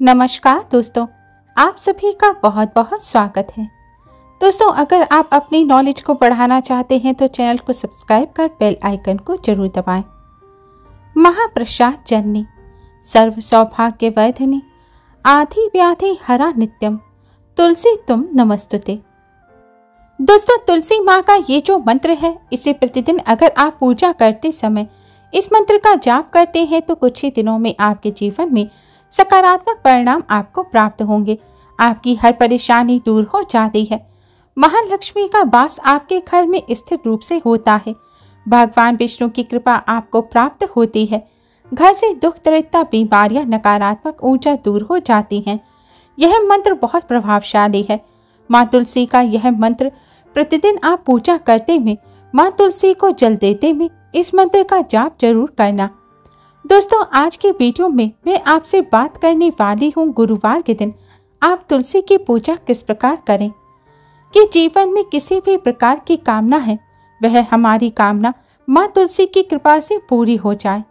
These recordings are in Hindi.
नमस्कार दोस्तों, आप सभी का बहुत बहुत स्वागत है। दोस्तों, अगर आप अपनी नॉलेज को बढ़ाना चाहते हैं तो चैनल को सब्सक्राइब कर बेल आइकन को जरूर दबाएं। महाप्रसाद जननी, सर्व सौभाग्य वर्धिनी, आधि व्याधि हरा नित्यम, तुलसी तुम नमस्तुते। दोस्तों, तुलसी माँ का ये जो मंत्र है, इसे प्रतिदिन अगर आप पूजा करते समय इस मंत्र का जाप करते हैं तो कुछ ही दिनों में आपके जीवन में सकारात्मक परिणाम आपको प्राप्त होंगे। आपकी हर परेशानी दूर हो जाती है। महालक्ष्मी का वास आपके घर में स्थिर रूप से होता है। भगवान विष्णु की कृपा आपको प्राप्त होती है। घर से दुख दरिद्रता, बीमारियां, नकारात्मक ऊर्जा दूर हो जाती हैं। यह मंत्र बहुत प्रभावशाली है। माँ तुलसी का यह मंत्र प्रतिदिन आप पूजा करते में, माँ तुलसी को जल देते में इस मंत्र का जाप जरूर करना। दोस्तों, आज के वीडियो में मैं आपसे बात करने वाली हूँ गुरुवार के दिन आप तुलसी की पूजा किस प्रकार करें कि जीवन में किसी भी प्रकार की कामना है वह हमारी कामना माँ तुलसी की कृपा से पूरी हो जाए।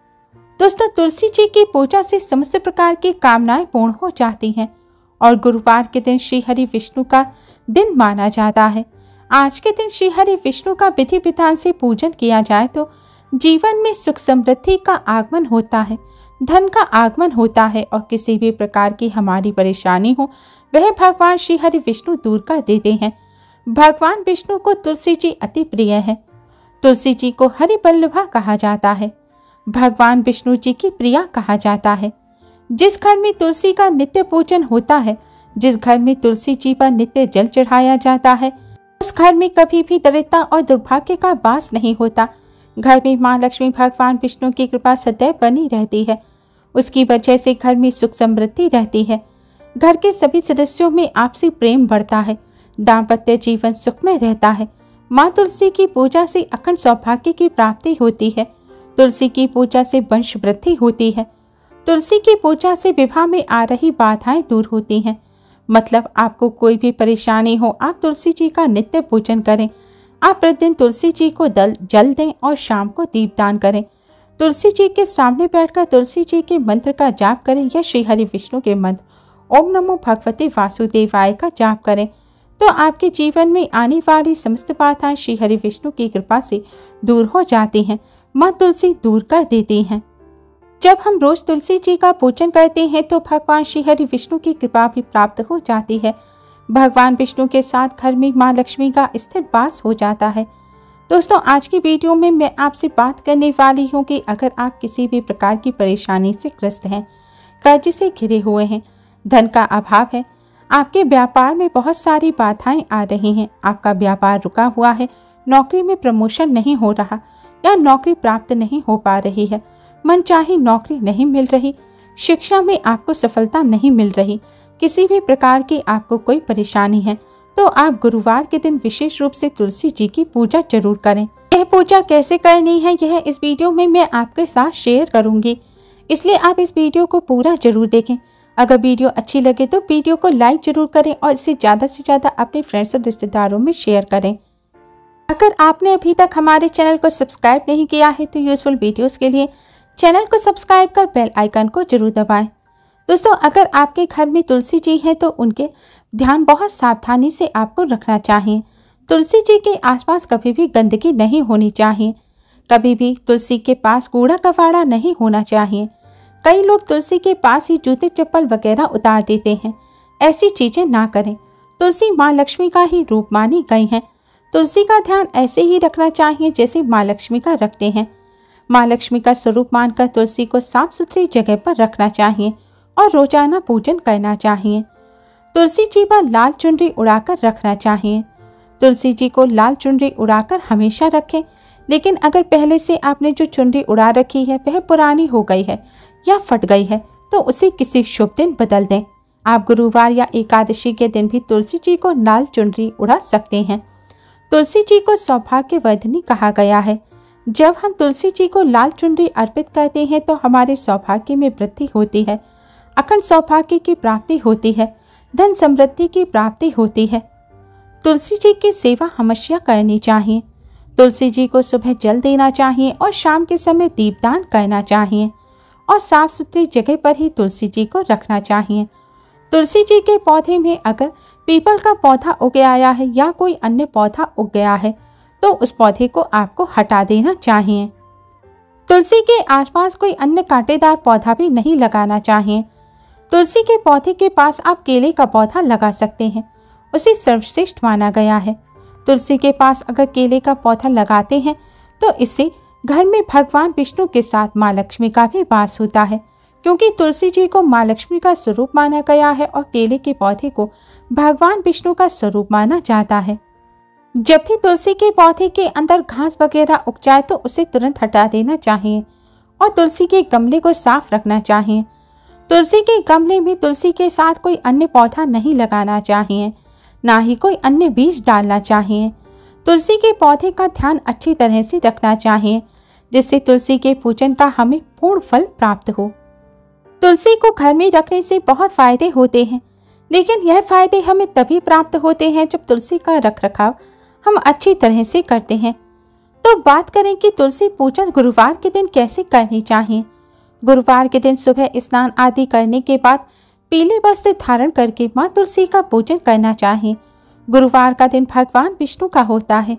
दोस्तों, तुलसी जी की पूजा से समस्त प्रकार की कामनाएं पूर्ण हो जाती हैं और गुरुवार के दिन श्री हरि विष्णु का दिन माना जाता है। आज के दिन श्री हरि विष्णु का विधि विधान से पूजन किया जाए तो जीवन में सुख समृद्धि का आगमन होता है, धन का आगमन होता है और किसी भी प्रकार की हमारी परेशानी हो वह भगवान श्री हरि विष्णु दूर कर देते हैं। भगवान विष्णु को तुलसी जी अति प्रिय है। तुलसी जी को हरि वल्लभा कहा जाता है। भगवान विष्णु जी की प्रिया कहा जाता है। जिस घर में तुलसी का नित्य पूजन होता है, जिस घर में तुलसी जी पर नित्य जल चढ़ाया जाता है, उस घर में कभी भी दरिद्रता और दुर्भाग्य का वास नहीं होता। घर में माँ लक्ष्मी भगवान विष्णु की कृपा सदैव बनी रहती है। उसकी वजह से घर में सुख समृद्धि रहती है। घर के सभी सदस्यों में आपसी प्रेम बढ़ता है। दाम्पत्य जीवन सुखमय रहता है। माँ तुलसी की पूजा से अखंड सौभाग्य की प्राप्ति होती है। तुलसी की पूजा से वंश वृद्धि होती है। तुलसी की पूजा से विवाह में आ रही बाधाएं दूर होती हैं। मतलब आपको कोई भी परेशानी हो, आप तुलसी जी का नित्य पूजन करें। आप प्रतिदिन तुलसी जी को जल दें और शाम को दीपदान करें। तुलसी जी के सामने बैठकर तुलसी जी के मंत्र का जाप करें या श्री हरि विष्णु के मंत्र ओम नमो भगवते वासुदेवाय का जाप करें तो आपके जीवन में आने वाली समस्त बाधाएं श्री हरि विष्णु की कृपा से दूर हो जाती हैं। माँ तुलसी दूर कर देती हैं। जब हम रोज तुलसी जी का पूजन करते हैं तो भगवान श्री हरि विष्णु की कृपा भी प्राप्त हो जाती है। भगवान विष्णु के साथ घर में माँ लक्ष्मी का स्थिर वास हो जाता है। दोस्तों, आज की वीडियो में मैं आपसे बात करने वाली हूँ कि अगर आप किसी भी प्रकार की परेशानी से ग्रस्त हैं, कर्ज से घिरे हुए हैं, धन का अभाव है, आपके व्यापार में बहुत सारी बाधाएं आ रही हैं, आपका व्यापार रुका हुआ है, नौकरी में प्रमोशन नहीं हो रहा या नौकरी प्राप्त नहीं हो पा रही है, मनचाही नौकरी नहीं मिल रही, शिक्षा में आपको सफलता नहीं मिल रही, किसी भी प्रकार की आपको कोई परेशानी है तो आप गुरुवार के दिन विशेष रूप से तुलसी जी की पूजा जरूर करें। यह पूजा कैसे करनी है यह इस वीडियो में मैं आपके साथ शेयर करूंगी, इसलिए आप इस वीडियो को पूरा जरूर देखें। अगर वीडियो अच्छी लगे तो वीडियो को लाइक जरूर करें और इसे ज़्यादा से ज़्यादा अपने फ्रेंड्स और रिश्तेदारों में शेयर करें। अगर आपने अभी तक हमारे चैनल को सब्सक्राइब नहीं किया है तो यूजफुल वीडियोज़ के लिए चैनल को सब्सक्राइब कर बेल आइकन को जरूर दबाएँ। दोस्तों, अगर आपके घर में तुलसी जी हैं तो उनके ध्यान बहुत सावधानी से आपको रखना चाहिए। तुलसी जी के आसपास कभी भी गंदगी नहीं होनी चाहिए। कभी भी तुलसी के पास कूड़ा कबाड़ा नहीं होना चाहिए। कई लोग तुलसी के पास ही जूते चप्पल वगैरह उतार देते हैं। ऐसी चीजें ना करें। तुलसी माँ लक्ष्मी का ही रूप मानी गई है। तुलसी का ध्यान ऐसे ही रखना चाहिए जैसे माँ लक्ष्मी का रखते हैं। माँ लक्ष्मी का स्वरूप मानकर तुलसी को साफ सुथरी जगह पर रखना चाहिए और रोजाना पूजन करना चाहिए। तुलसी जी पर लाल चुनरी उड़ाकर रखना चाहिए। तुलसी जी को लाल चुनरी उड़ाकर हमेशा रखें, लेकिन अगर पहले से आपने जो चुनरी उड़ा रखी है वह पुरानी हो गई है या फट गई है तो उसे किसी शुभ दिन बदल दें। आप गुरुवार या एकादशी के दिन भी तुलसी जी को लाल चुनरी उड़ा सकते हैं। तुलसी जी को सौभाग्यवर्धिनी कहा गया है। जब हम तुलसी जी को लाल चुनरी अर्पित करते हैं तो हमारे सौभाग्य में वृद्धि होती है, अखंड सौभाग्य की प्राप्ति होती है, धन समृद्धि की प्राप्ति होती है। तुलसी जी की सेवा हमेशा करनी चाहिए। तुलसी जी को सुबह जल देना चाहिए और शाम के समय दीपदान करना चाहिए और साफ सुथरी जगह पर ही तुलसी जी को रखना चाहिए तुलसी जी के पौधे में अगर पीपल का पौधा उग आया है या कोई अन्य पौधा उग गया है तो उस पौधे को आपको हटा देना चाहिए। तुलसी के आसपास कोई अन्य कांटेदार पौधा भी नहीं लगाना चाहिए। तुलसी के पौधे के पास आप केले का पौधा लगा सकते हैं, उसे सर्वश्रेष्ठ माना गया है। तुलसी के पास अगर केले का पौधा लगाते हैं तो इससे घर में भगवान विष्णु के साथ माँ लक्ष्मी का भी वास होता है, क्योंकि तुलसी जी को माँ लक्ष्मी का स्वरूप माना गया है और केले के पौधे को भगवान विष्णु का स्वरूप माना जाता है। जब भी तुलसी के पौधे के अंदर घास वगैरह उग जाए तो उसे तुरंत हटा देना चाहिए और तुलसी के गमले को साफ रखना चाहिए। तुलसी के गमले में तुलसी के साथ कोई अन्य पौधा नहीं लगाना चाहिए, ना ही कोई अन्य बीज डालना चाहिए। तुलसी के पौधे का ध्यान अच्छी तरह से रखना चाहिए, जिससे तुलसी के पूजन का हमें पूर्ण फल प्राप्त हो। तुलसी को घर में रखने से बहुत फायदे होते हैं, लेकिन यह फायदे हमें तभी प्राप्त होते हैं जब तुलसी का रखरखाव हम अच्छी तरह से करते हैं। तो बात करें कि तुलसी पूजन गुरुवार के दिन कैसे करनी चाहिए। गुरुवार के दिन सुबह स्नान आदि करने के बाद पीले वस्त्र धारण करके माँ तुलसी का पूजन करना चाहिए। गुरुवार का दिन भगवान विष्णु का होता है।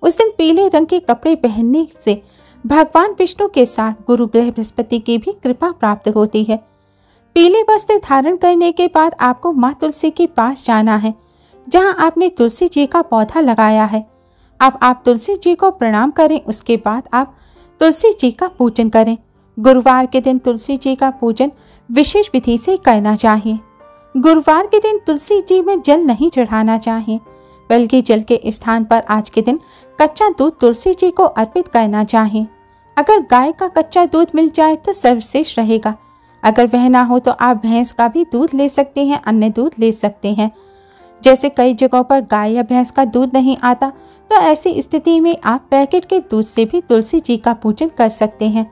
उस दिन पीले रंग के कपड़े पहनने से भगवान विष्णु के साथ गुरु ग्रह बृहस्पति की भी कृपा प्राप्त होती है। पीले वस्त्र धारण करने के बाद आपको माँ तुलसी के पास जाना है, जहाँ आपने तुलसी जी का पौधा लगाया है। अब आप तुलसी जी को प्रणाम करें, उसके बाद आप तुलसी जी का पूजन करें। गुरुवार के दिन तुलसी जी का पूजन विशेष विधि से करना चाहिए। गुरुवार के दिन तुलसी जी में जल नहीं चढ़ाना चाहिए, बल्कि जल के स्थान पर आज के दिन कच्चा दूध तुलसी जी को अर्पित करना चाहिए। अगर गाय का कच्चा दूध मिल जाए तो सर्वश्रेष्ठ रहेगा। अगर वह ना हो तो आप भैंस का भी दूध ले सकते हैं, अन्य दूध ले सकते हैं। जैसे कई जगहों पर गाय या भैंस का दूध नहीं आता, तो ऐसी स्थिति में आप पैकेट के दूध से भी तुलसी जी का पूजन कर सकते हैं।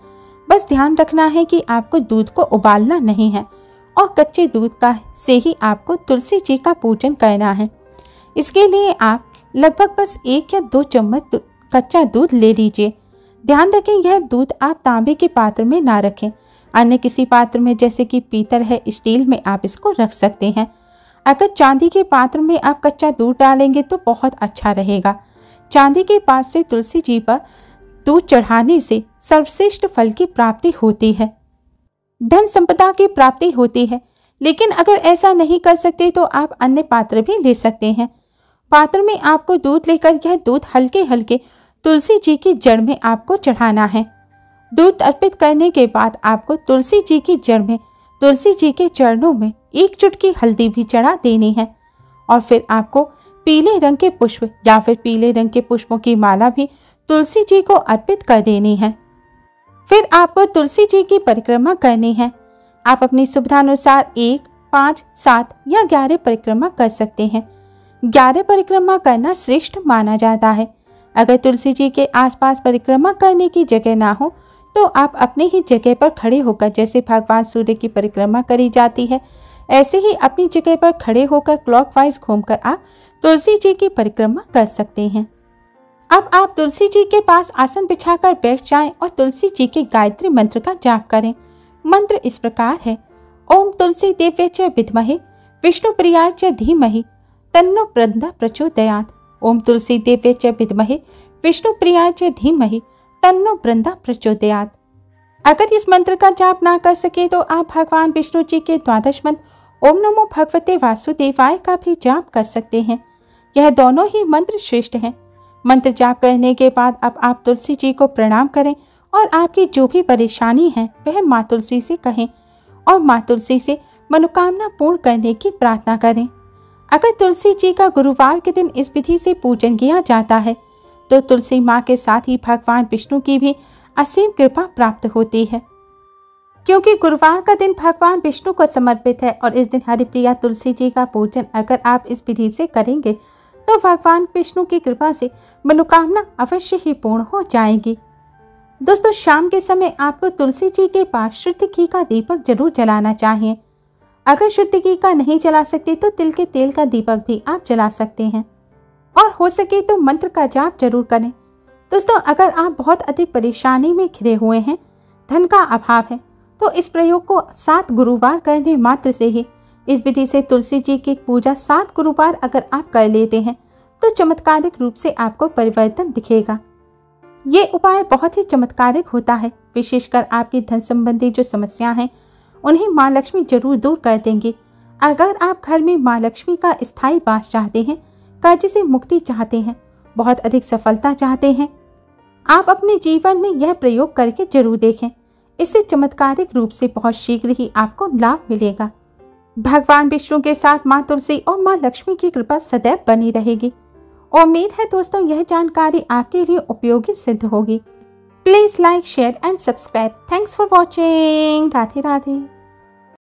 बस ध्यान रखना है कि आपको दूध को उबालना नहीं है और कच्चे दूध का से ही आपको तुलसी जी का पूजन करना है। इसके लिए आप लगभग बस 1 या 2 चम्मच कच्चा दूध ले लीजिए। ध्यान रखें यह दूध आप तांबे के पात्र में ना रखें, अन्य किसी पात्र में, जैसे कि पीतल है, स्टील में आप इसको रख सकते हैं। अगर चांदी के पात्र में आप कच्चा दूध डालेंगे तो बहुत अच्छा रहेगा। चांदी के पात्र से तुलसी जी पर दूध चढ़ाने से सर्वश्रेष्ठ फल की प्राप्ति होती है, धन संपदा की प्राप्ति होती है। लेकिन अगर ऐसा नहीं कर सकते तो आप अन्य पात्र भी ले सकते हैं। पात्र में आपको दूध लेकर यह दूध हल्के हल्के तुलसी जी की जड़ में आपको चढ़ाना है। दूध अर्पित करने के बाद आपको तुलसी जी की जड़ में, तुलसी जी के चरणों में 1 चुटकी हल्दी भी चढ़ा देनी है और फिर आपको पीले रंग के पुष्प या फिर पीले रंग के पुष्पों की माला भी तुलसी जी को अर्पित कर देनी है। फिर आपको तुलसी जी की परिक्रमा करनी है। आप अपनी सुविधानुसार 1, 5, 7 या 11 परिक्रमा कर सकते हैं। 11 परिक्रमा करना श्रेष्ठ माना जाता है। अगर तुलसी जी के आसपास परिक्रमा करने की जगह ना हो तो आप अपनी ही जगह पर खड़े होकर, जैसे भगवान सूर्य की परिक्रमा करी जाती है, ऐसे ही अपनी जगह पर खड़े होकर क्लॉकवाइज घूमकर आप तुलसी जी की परिक्रमा कर सकते हैं। अब आप तुलसी जी के पास आसन बिछाकर बैठ जाएं और तुलसी जी के गायत्री मंत्र का जाप करें। मंत्र इस प्रकार है: ओम तुलसी देव्य च विद्महे विष्णु प्रियाय च धीमहि तन्नो वृंदा प्रचोदयात्। ओम तुलसी देव्य च विद्महे विष्णु प्रियाय च धीमहि तन्नो वृंदा प्रचोदयात्। अगर इस मंत्र का जाप ना कर सके तो आप भगवान विष्णु जी के 12 मंत्र ओम नमो भगवते वासुदेवाय का भी जाप कर सकते हैं। यह दोनों ही मंत्र श्रेष्ठ हैं। मंत्र जाप करने के बाद अब आप तुलसी जी को प्रणाम करें और आपकी जो भी परेशानी है वह माँ तुलसी से कहें और माँ तुलसी से मनोकामना पूर्ण करने की प्रार्थना करें। अगर तुलसी जी का गुरुवार के दिन इस विधि से पूजन किया जाता है तो तुलसी माँ के साथ ही भगवान विष्णु की भी असीम कृपा प्राप्त होती है, क्योंकि गुरुवार का दिन भगवान विष्णु को समर्पित है और इस दिन हरिप्रिया तुलसी जी का पूजन अगर आप इस विधि से करेंगे तो भगवान विष्णु की कृपा से मनोकामना अवश्य ही पूर्ण हो जाएगी। दोस्तों, शाम के समय आपको तुलसी जी के पास शुद्ध घी का दीपक जरूर जलाना चाहिए। अगर शुद्ध घी का नहीं जला सकते तो तिल के तेल का दीपक भी आप जला सकते हैं और हो सके तो मंत्र का जाप जरूर करें। दोस्तों, अगर आप बहुत अधिक परेशानी में घिरे हुए हैं, धन का अभाव है, तो इस प्रयोग को 7 गुरुवार करने मात्र से ही इस विधि से तुलसी जी की पूजा 7 गुरुवार अगर आप कर लेते हैं तो चमत्कारिक रूप से आपको परिवर्तन दिखेगा। ये उपाय बहुत ही चमत्कारिक होता है। विशेषकर आपकी धन संबंधी जो समस्या हैं उन्हें माँ लक्ष्मी जरूर दूर कर देंगी। अगर आप घर में माँ लक्ष्मी का स्थायी वास चाहते हैं, कर्ज से मुक्ति चाहते हैं, बहुत अधिक सफलता चाहते हैं, आप अपने जीवन में यह प्रयोग करके जरूर देखें। इससे चमत्कारिक रूप से बहुत शीघ्र ही आपको लाभ मिलेगा। भगवान विष्णु के साथ माँ तुलसी और माँ लक्ष्मी की कृपा सदैव बनी रहेगी। उम्मीद है दोस्तों यह जानकारी आपके लिए उपयोगी सिद्ध होगी। Please like, share and subscribe. Thanks for watching. Radhe Radhe.